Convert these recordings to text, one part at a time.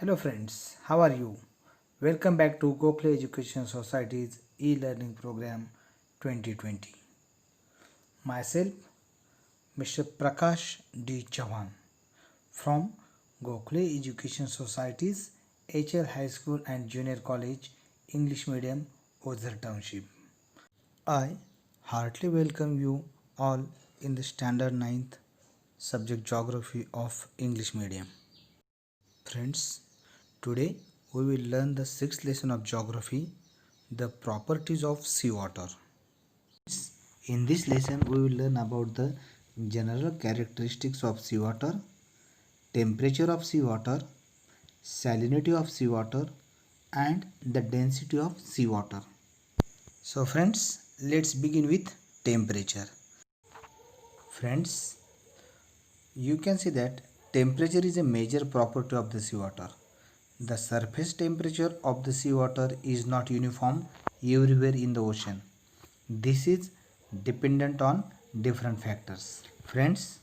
Hello friends, how are you? Welcome back to Gokhale Education Society's e-learning program 2020. Myself, Mr. Prakash D. Chauhan from Gokhale Education Society's HL High School and Junior College English Medium, Ozar Township. I heartily welcome you all in the Standard 9th subject Geography of English Medium. Friends, today we will learn the sixth lesson of geography, the properties of seawater. In this lesson, we will learn about the general characteristics of seawater, temperature of seawater, salinity of seawater, and the density of seawater. So, friends, let's begin with temperature. Friends, you can see that temperature is a major property of the seawater. The surface temperature of the seawater is not uniform everywhere in the ocean. This is dependent on different factors. Friends,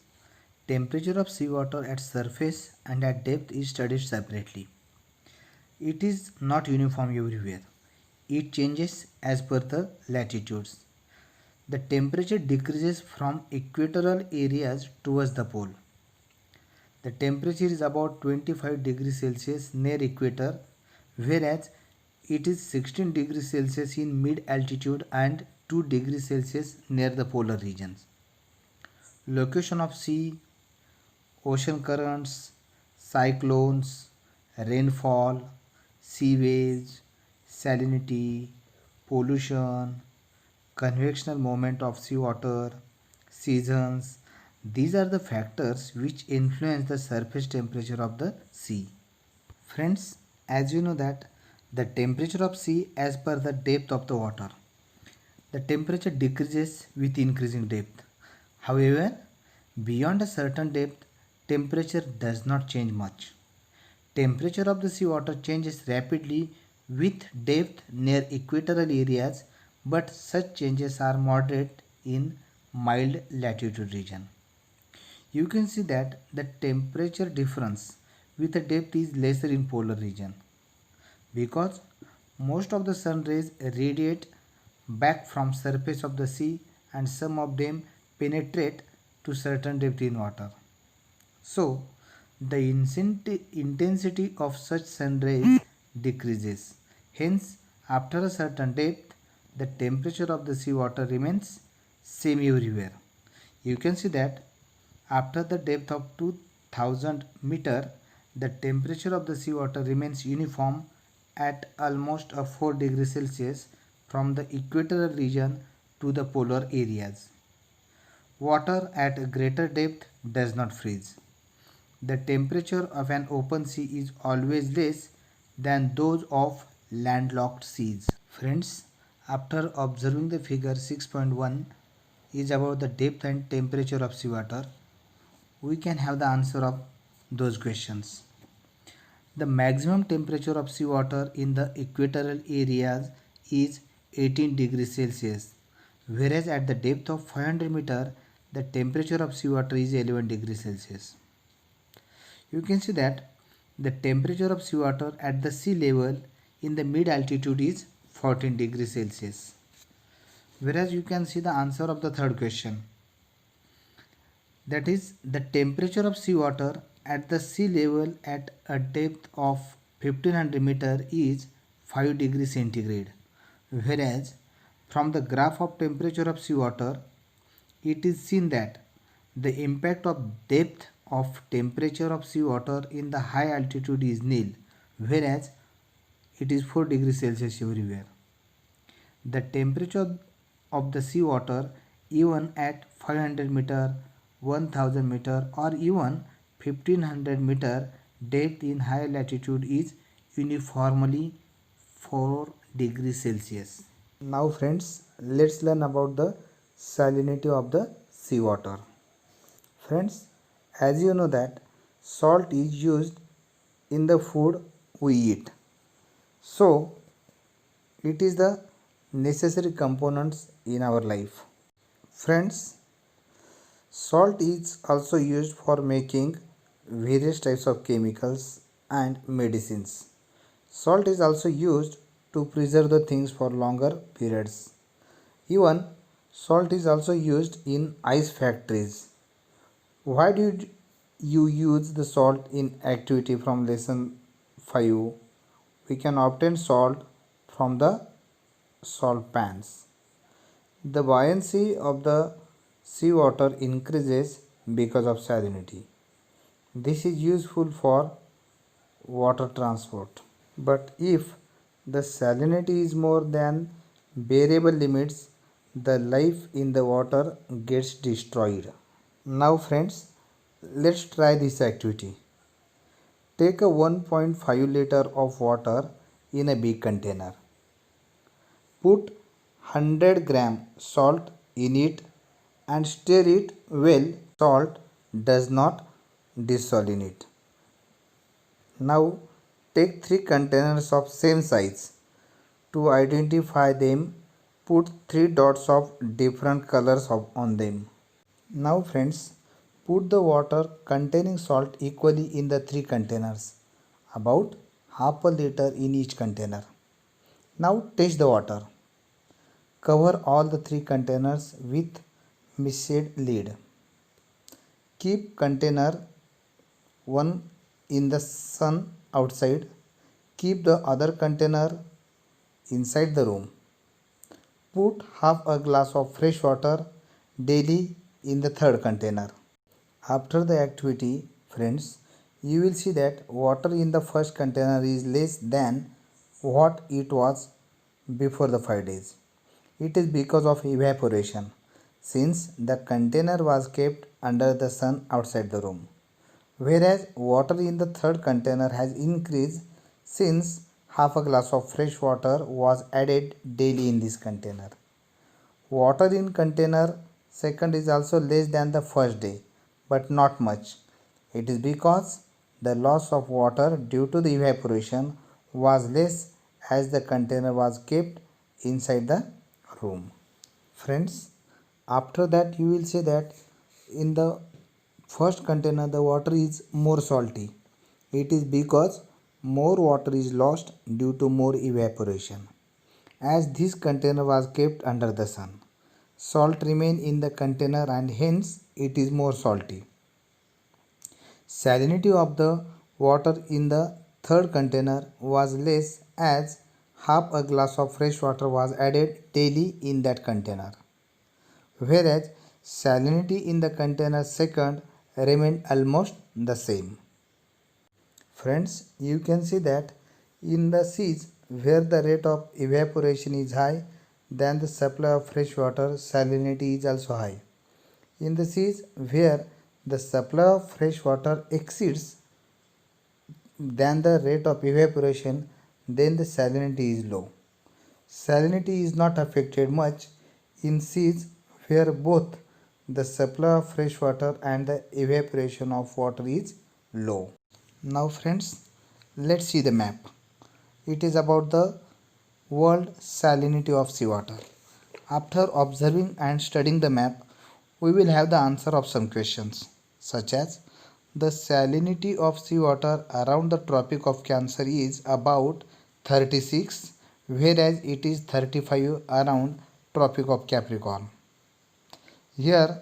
temperature of seawater at surface and at depth is studied separately. It is not uniform everywhere. It changes as per the latitudes. The temperature decreases from equatorial areas towards the pole. The temperature is about 25 degrees Celsius near equator, whereas it is 16 degrees Celsius in mid altitude and 2 degrees Celsius near the polar regions. Location of sea, ocean currents, cyclones, rainfall, sea waves, salinity, pollution, convectional movement of seawater, seasons. These are the factors which influence the surface temperature of the sea. Friends, as you know that the temperature of sea as per the depth of the water, the temperature decreases with increasing depth. However, beyond a certain depth, temperature does not change much. Temperature of the seawater changes rapidly with depth near equatorial areas, but such changes are moderate in mild latitude region. You can see that the temperature difference with the depth is lesser in polar region because most of the sun rays radiate back from surface of the sea and some of them penetrate to certain depth in water. So the intensity of such sun rays decreases. Hence, after a certain depth, the temperature of the seawater remains same everywhere. You can see that after the depth of 2000 meter, the temperature of the seawater remains uniform at almost a 4 degrees Celsius from the equatorial region to the polar areas. Water at a greater depth does not freeze. The temperature of an open sea is always less than those of landlocked seas. Friends, after observing the figure 6.1 is about the depth and temperature of seawater, we can have the answer of those questions. The maximum temperature of seawater in the equatorial areas is 18 degrees Celsius, whereas at the depth of 500 meter, the temperature of seawater is 11 degrees Celsius. You can see that the temperature of seawater at the sea level in the mid altitude is 14 degrees Celsius. Whereas you can see the answer of the third question, that is the temperature of seawater at the sea level at a depth of 1500 meter is 5 degrees centigrade, whereas from the graph of temperature of seawater it is seen that the impact of depth of temperature of seawater in the high altitude is nil, whereas it is 4 degrees Celsius everywhere. The temperature of the seawater even at 500 meter, 1000 meter or even 1500 meter depth in high latitude is uniformly 4 degrees Celsius. Now friends, let's learn about the salinity of the seawater. Friends, as you know that salt is used in the food we eat. So it is the necessary components in our life. Friends, salt is also used for making various types of chemicals and medicines. Salt is also used to preserve the things for longer periods. Even salt is also used in ice factories. Why do you use the salt in activity from lesson 5? We can obtain salt from the salt pans. The buoyancy of the seawater increases because of salinity. This is useful for water transport. But if the salinity is more than bearable limits, the life in the water gets destroyed. Now friends, let's try this activity. Take a 1.5 liter of water in a big container. Put 100 gram salt in it and stir it well. Salt does not dissolve in it. Now take 3 containers of same size. To identify them, put 3 dots of different colors on them. Now friends, put the water containing salt equally in the 3 containers, about half a liter in each container. Now test the water. Cover all the 3 containers with missed lid. Keep container 1 in the sun outside. Keep the other container inside the room. Put half a glass of fresh water daily in the third container. After the activity, friends, you will see that water in the first container is less than what it was before the 5 days. It is because of evaporation, since the container was kept under the sun outside the room. Whereas water in the third container has increased since half a glass of fresh water was added daily in this container. Water in container second is also less than the first day, but not much. It is because the loss of water due to the evaporation was less as the container was kept inside the room. Friends, after that you will say that in the first container the water is more salty. It is because more water is lost due to more evaporation. As this container was kept under the sun, salt remain in the container and hence it is more salty. Salinity of the water in the third container was less as half a glass of fresh water was added daily in that container. Whereas salinity in the container second remained almost the same. Friends, you can see that in the seas where the rate of evaporation is high, then the supply of fresh water salinity is also high. In the seas where the supply of fresh water exceeds than the rate of evaporation, then the salinity is low. Salinity is not affected much in seas where both the supply of fresh water and the evaporation of water is low. Now friends, let's see the map. It is about the world salinity of seawater. After observing and studying the map, we will have the answer of some questions such as the salinity of seawater around the Tropic of Cancer is about 36, whereas it is 35 around Tropic of Capricorn. Here,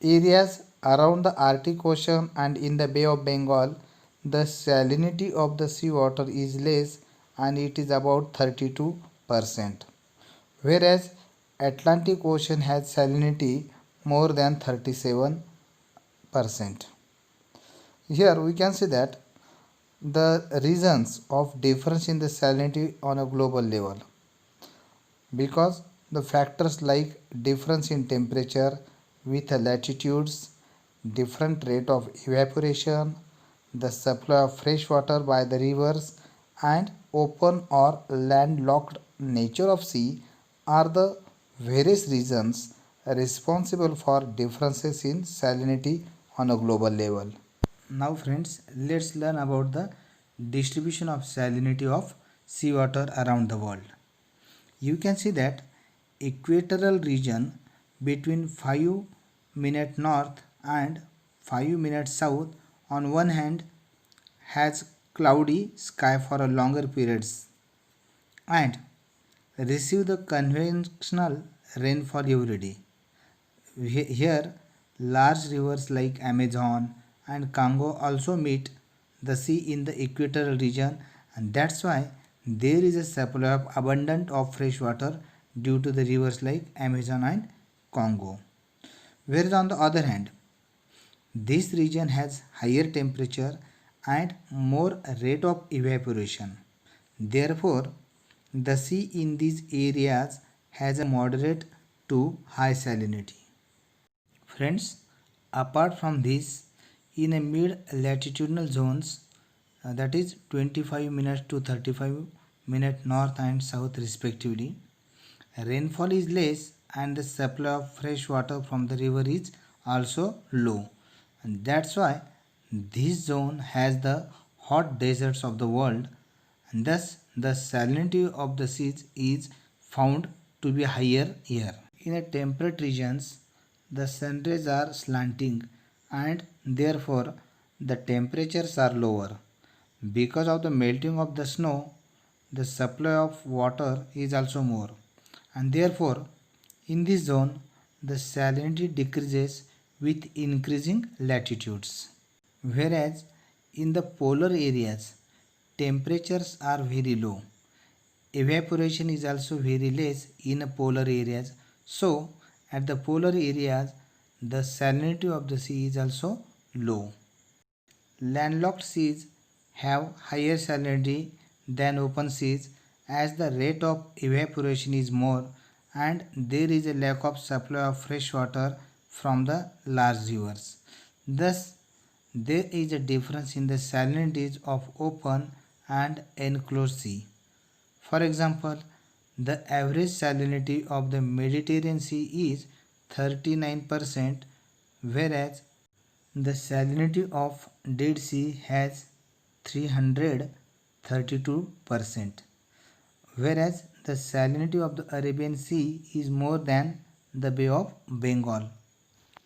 areas around the Arctic Ocean and in the Bay of Bengal, the salinity of the seawater is less and it is about 32%, whereas Atlantic Ocean has salinity more than 37%. Here we can see that the reasons of difference in the salinity on a global level, because the factors like difference in temperature with latitudes, different rate of evaporation, the supply of fresh water by the rivers and open or landlocked nature of sea are the various reasons responsible for differences in salinity on a global level. Now friends, let's learn about the distribution of salinity of seawater around the world. You can see that equatorial region between 5' north and 5' south on one hand has cloudy sky for a longer periods and receive the conventional rainfall every day. Here, large rivers like Amazon and Congo also meet the sea in the equatorial region, and that's why there is a supply of abundant of fresh water due to the rivers like Amazon and Congo. Whereas on the other hand, this region has higher temperature and more rate of evaporation. Therefore, the sea in these areas has a moderate to high salinity. Friends, apart from this, in a mid-latitudinal zones, that is 25 minutes to 35 minutes north and south respectively, rainfall is less and the supply of fresh water from the river is also low. And that's why this zone has the hot deserts of the world, and thus the salinity of the seas is found to be higher here. In a temperate regions, the sun rays are slanting and therefore the temperatures are lower. Because of the melting of the snow, the supply of water is also more, and therefore in this zone the salinity decreases with increasing latitudes. Whereas in the polar areas, temperatures are very low. Evaporation is also very less in polar areas. So, at the polar areas, the salinity of the sea is also low. Landlocked seas have higher salinity than open seas as the rate of evaporation is more and there is a lack of supply of fresh water from the large rivers. Thus, there is a difference in the salinities of open and enclosed sea. For example, the average salinity of the Mediterranean Sea is 39%, whereas the salinity of Dead Sea has 332%, whereas the salinity of the Arabian Sea is more than the Bay of Bengal.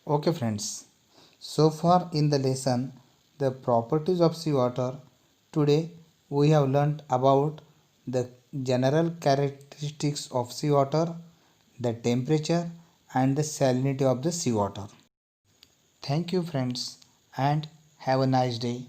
Okay friends, so far in the lesson the properties of seawater, today we have learnt about the general characteristics of seawater, the temperature and the salinity of the seawater. Thank you friends and have a nice day.